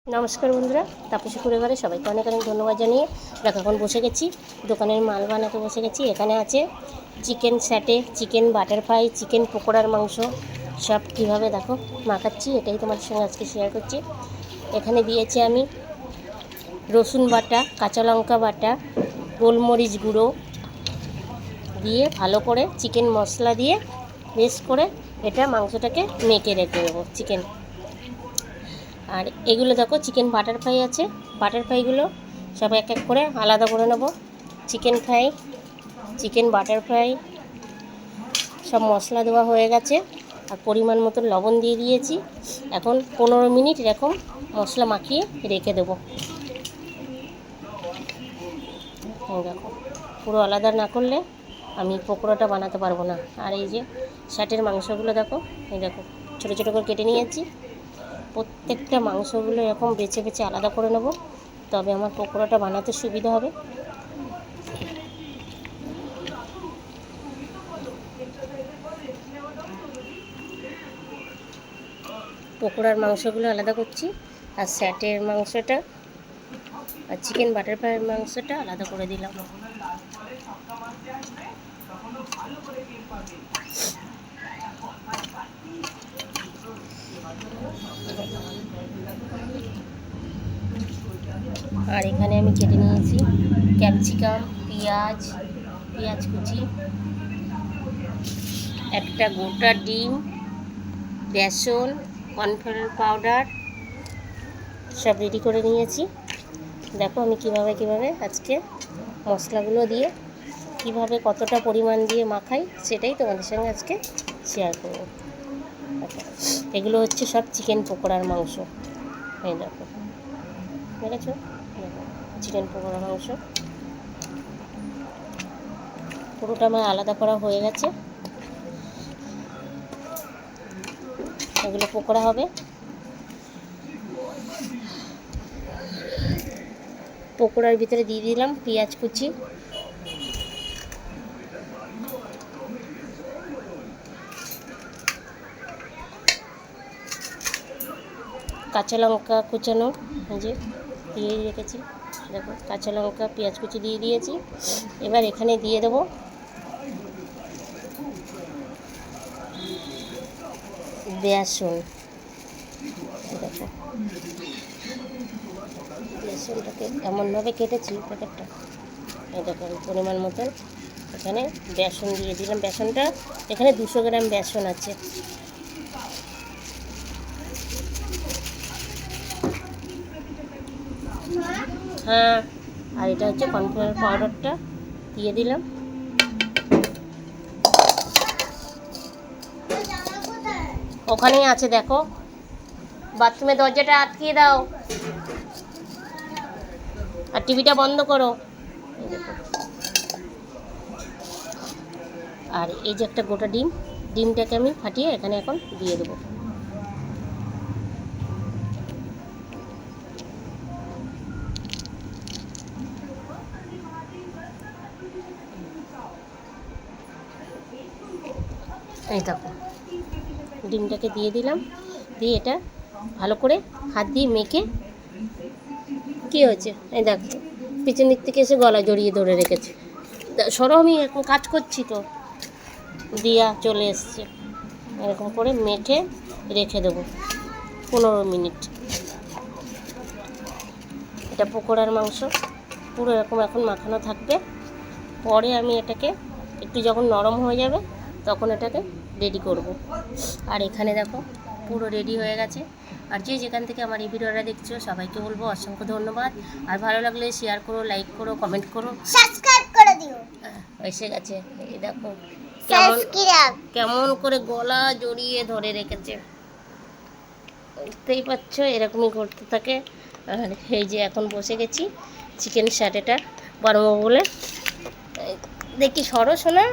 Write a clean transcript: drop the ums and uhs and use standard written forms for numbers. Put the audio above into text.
নমস্কার বন্ধুরা, তাপসী পরিবারে সবাইকে অনেক অনেক ধন্যবাদ জানিয়ে দেখো এখন বসে গেছি, দোকানের মাল বানাতে বসে গেছি। এখানে আছে চিকেন স্যাটে, চিকেন বাটারফ্লাই, চিকেন পকোড়ার মাংস, সব কীভাবে দেখো মাখাচ্ছি এটাই তোমাদের সঙ্গে আজকে শেয়ার করছি। এখানে দিয়েছি আমি রসুন বাটা, কাঁচা লঙ্কা বাটা, গোলমরিচ গুঁড়ো দিয়ে ভালো করে চিকেন মশলা দিয়ে বেশ করে এটা মাংসটাকে মেখে রেখে দেবো চিকেন। আর এগুলো দেখো চিকেন বাটারফ্লাই আছে, বাটারফ্লাইগুলো সব এক এক করে আলাদা করে নেব। চিকেন ফ্রাই, চিকেন বাটারফ্লাই সব মশলা দেওয়া হয়ে গেছে আর পরিমাণ মতো লবণ দিয়ে দিয়েছি। এখন 15 মিনিট এরকম মশলা মাখিয়ে রেখে দেবো। দেখো পুরো আলাদা না করলে আমি পকোড়াটা বানাতে পারবো না। আর এই যে শার্টের মাংসগুলো দেখো, এই দেখো ছোটো ছোটো করে কেটে নিয়েছি। প্রত্যেকটা মাংসগুলো এরকম বেছে বেছে আলাদা করে নেব, তবে আমার পকোড়াটা বানাতে সুবিধা হবে। পকোড়ার মাংসগুলো আলাদা করছি, আর স্যাটের মাংসটা আর চিকেন বাটারফ্লাইয়ের মাংসটা আলাদা করে দিলাম। আর এখানে আমি কেটে নিয়েছি ক্যাপসিকাম, পেঁয়াজ কুচি, একটা গোটা ডিম, বেসন, কর্নফ্লাওয়ার পাউডার সব রেডি করে নিয়েছি। দেখো আমি কিভাবে আজকে মশলাগুলো দিয়ে কিভাবে কতটা পরিমাণ দিয়ে মাখাই সেটাই তোমাদের সঙ্গে আজকে শেয়ার করব। এগুলো হচ্ছে সব চিকেন পকোড়ার মাংস। এই দেখো দেখেছো, চিকেন পকোড়ার মাংস পুরোটা আমার আলাদা করা হয়ে গেছে। এগুলো পকোড়া হবে। পকোড়ার ভিতরে দিয়ে দিলাম পেঁয়াজ কুচি, কাঁচা লঙ্কা কুচানো যে দিয়ে রেখেছি, দেখো কাঁচা লঙ্কা পেঁয়াজ কুচি দিয়ে দিয়েছি। এবার এখানে দিয়ে দেবো বেসন। দেখো বেসনটাকে এমনভাবে কেটেছি প্যাকেটটা, এই দেখো পরিমাণ মতন এখানে বেসন দিয়ে দিলাম। বেসনটা এখানে 200 গ্রাম বেসন আছে। হ্যাঁ, আর এটা হচ্ছে কর্নফ্লাওয়ার পাউডারটা দিয়ে দিলাম। ওখানেই আছে দেখো, বাথরুমের দরজাটা আটকিয়ে দাও আর টিভিটা বন্ধ করো। আর এই যে একটা গোটা ডিমটাকে আমি ফাটিয়ে এখানে এখন দিয়ে দেবো। এই দেখো ডিমটাকে দিয়ে দিলাম, দিয়ে এটা ভালো করে হাত দিয়ে মেখে, কী হয়েছে এই দেখো পিছন দিক থেকে এসে গলা জড়িয়ে ধরে রেখেছে। সরো, আমি এখন কাজ করছি তো, দিয়া চলে এসছে। এরকম করে মেখে রেখে দেবো 15 মিনিট। এটা পকোড়ার মাংস পুরো এরকম এখন মাখানো থাকবে। পরে আমি এটাকে একটু যখন নরম হয়ে যাবে তখন এটাকে রেডি করব। আর এখানে দেখো পুরো রেডি হয়ে গেছে। আর যে যেখান থেকে আমার এই ভিডিওটা দেখছো সবাইকে বলবো অসংখ্য ধন্যবাদ। আর ভালো লাগলে শেয়ার করো, লাইক করো, কমেন্ট করো, সাবস্ক্রাইব করে দিও। এসে গেছে এই দেখো কেমন করে গলা জড়িয়ে ধরে রেখেছে, বুঝতেই পারছো এরকমই করতে থাকে। আর এই যে এখন বসে গেছি চিকেন স্যাটেটা বানাবো বলে। দেখি সরো শোনা।